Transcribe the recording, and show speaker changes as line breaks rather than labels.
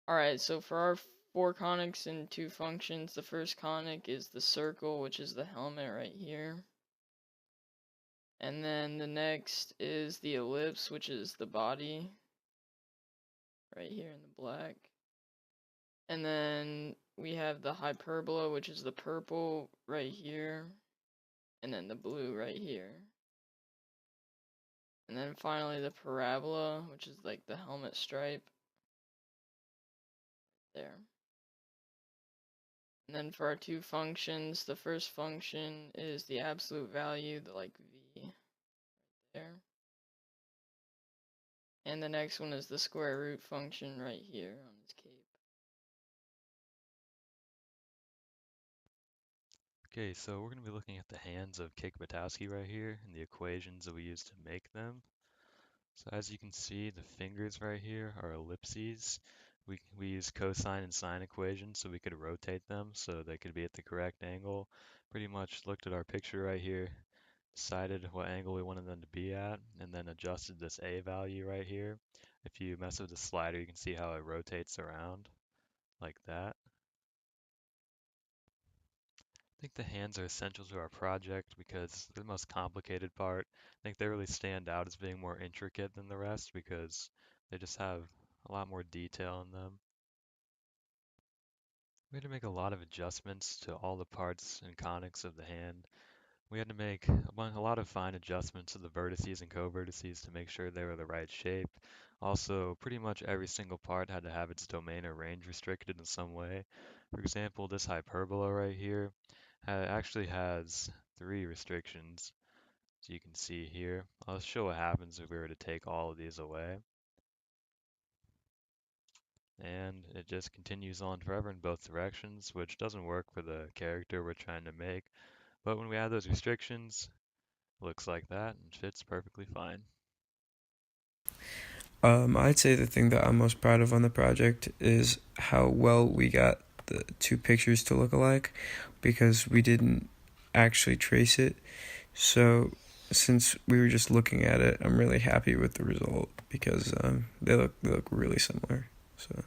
Alright, so for our 4 conics and 2 functions, the first conic is the circle, which is the helmet right here. And then the next is the ellipse, which is the body, right here in the black. And then we have the hyperbola, which is the purple right here. And then the blue right here. And then finally the parabola, which is like the helmet stripe. There. And then for our 2 functions, the first function is the absolute value, the like V there. And the next one is the square root function right here on his cape.
Okay, so we're going to be looking at the hands of Kik-Butowski right here and the equations that we use to make them. So as you can see, the fingers right here are ellipses. We use cosine and sine equations so we could rotate them so they could be at the correct angle. Pretty much looked at our picture right here, decided what angle we wanted them to be at, and then adjusted this A value right here. If you mess with the slider, you can see how it rotates around like that. I think the hands are essential to our project because they're the most complicated part. I think they really stand out as being more intricate than the rest because they just have a lot more detail in them. We had to make a lot of adjustments to all the parts and conics of the hand. We had to make a lot of fine adjustments to the vertices and co-vertices to make sure they were the right shape. Also, pretty much every single part had to have its domain or range restricted in some way. For example, this hyperbola right here actually has 3 restrictions, as you can see here. I'll show what happens if we were to take all of these away. And it just continues on forever in both directions, which doesn't work for the character we're trying to make. But when we add those restrictions, it looks like that and fits perfectly fine.
I'd say the thing that I'm most proud of on the project is how well we got the two pictures to look alike because we didn't actually trace it. So since we were just looking at it, I'm really happy with the result because they look really similar. So